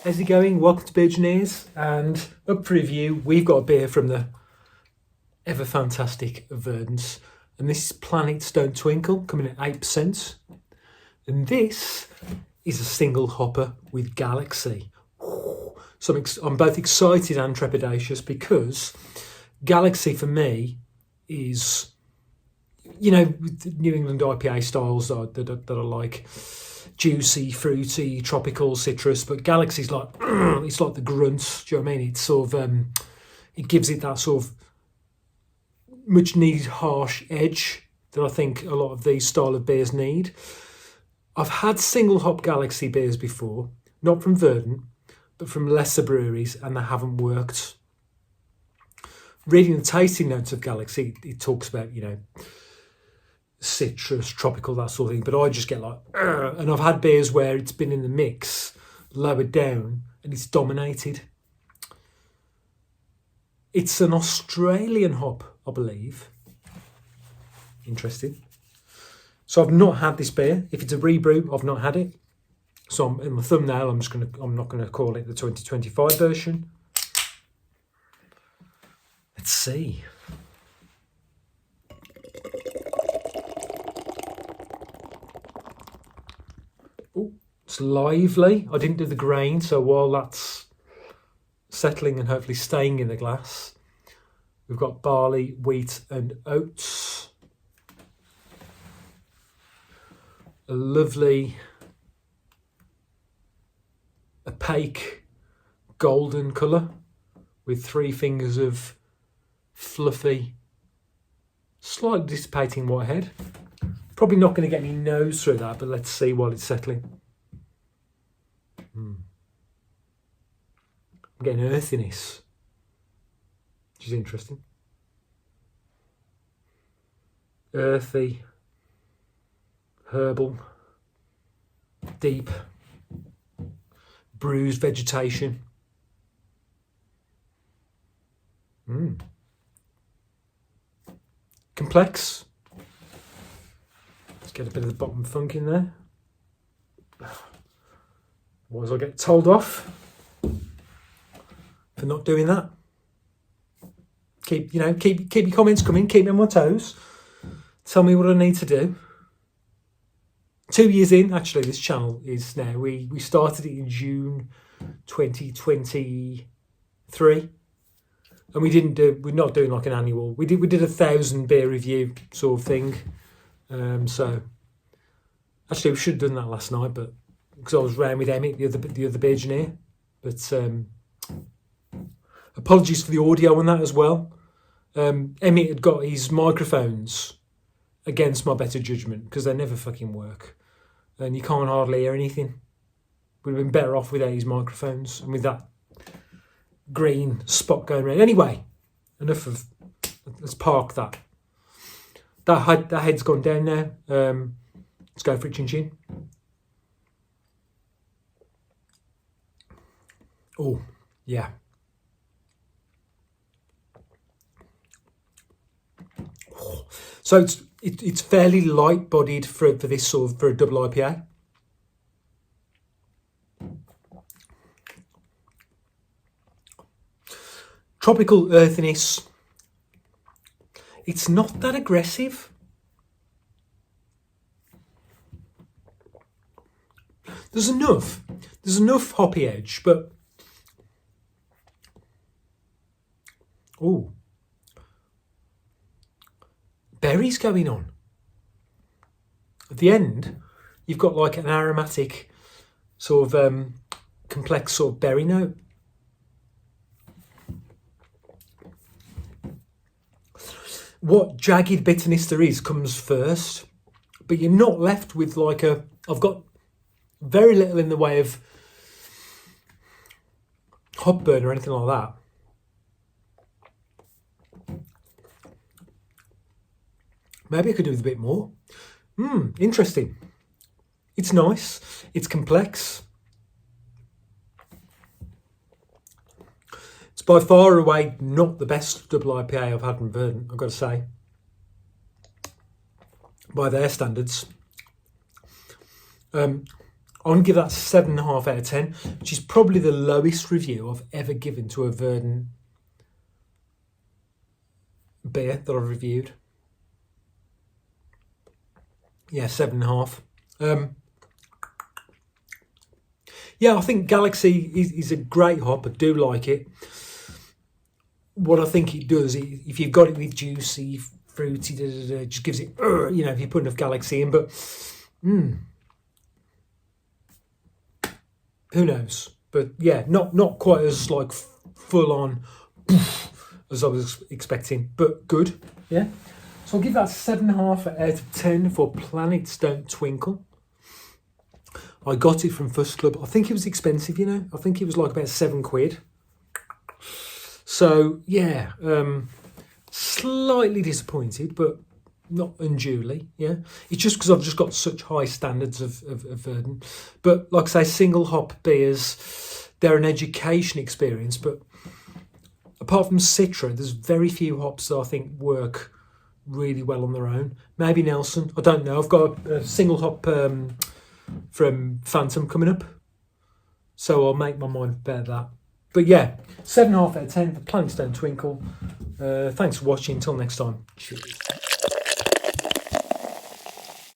How's it going? Welcome to Beer-Gineers, and up for review, we've got a beer from the ever fantastic Verdant, and this is Planet Stone Twinkle, coming at 8%. And this is a single hopper with Galaxy. So I'm both excited and trepidatious because Galaxy for me is, you know, New England IPA styles that I like. Juicy, fruity, tropical, citrus, but Galaxy's like it's like the grunt. Do you know what I mean? It's sort of it gives it that sort of much needed harsh edge that I think a lot of these style of beers need. I've had single hop Galaxy beers before, not from Verdant, but from lesser breweries, and they haven't worked. Reading the tasting notes of Galaxy, it talks about, you know, citrus, tropical, that sort of thing, but I just get like, and I've had beers where it's been in the mix, lowered down, and it's dominated. It's an Australian hop, I believe. Interesting. So I've not had this beer. If it's a rebrew, I've not had it. So in my thumbnail, I'm not gonna call it the 2025 version. Let's see. Oh, it's lively. I didn't do the grain, so while that's settling and hopefully staying in the glass, we've got barley, wheat, and oats. A lovely opaque golden colour with 3 fingers of fluffy, slightly dissipating white head. Probably not going to get any nose through that, but let's see while it's settling. I'm getting earthiness, which is interesting. Earthy, herbal, deep, bruised vegetation. Complex. Let's get a bit of the bottom funk in there. Otherwise I'll get told off for not doing that. Keep your comments coming, keep me on my toes. Tell me what I need to do. 2 years in, actually, this channel is now. We started it in June 2023, and we're not doing like an annual. We did 1,000 beer review sort of thing. So actually, we should have done that last night, but because I was round with Emmett, the other Beer-Gineer. But apologies for the audio on that as well. Emmett had got his microphones against my better judgment because they never fucking work, and you can't hardly hear anything. Would have been better off without his microphones and with that green spot going around. Anyway, enough of. Let's park that. That head's gone down now. Let's go for it, chin chin. Oh yeah. So it's fairly light bodied for this sort of, for a double IPA. Tropical earthiness. It's not that aggressive. There's enough hoppy edge, but berries going on. At the end, you've got like an aromatic sort of complex sort of berry note. What jagged bitterness there is comes first, but you're not left with like I've got very little in the way of hop burn or anything like that. Maybe I could do with a bit more. Interesting. It's nice. It's complex. It's by far away not the best double IPA I've had from Verdant, I've got to say. By their standards. I'm going to give that 7.5 out of 10, which is probably the lowest review I've ever given to a Verdant beer that I've reviewed. Yeah, 7.5. Yeah, I think Galaxy is a great hop. I do like it. What I think it does, if you've got it with juicy, fruity, it just gives it, you know, if you put enough Galaxy in. But who knows? But yeah, not quite as like full on as I was expecting, but good. Yeah. So I'll give that 7.5 out of 10 for Planets Don't Twinkle. I got it from Fuss Club. I think it was expensive, you know. I think it was like about £7. So yeah, slightly disappointed, but not unduly. Yeah, it's just because I've just got such high standards of Verdant. But like I say, single hop beers, they're an education experience. But apart from Citra, there's very few hops that I think work really well on their own. Maybe Nelson, I don't know. I've got a single hop from Phantom coming up, so I'll make my mind about that. But yeah, 7.5 out of 10 for Planets Don't Twinkle. Thanks for watching. Until next time. Cheers.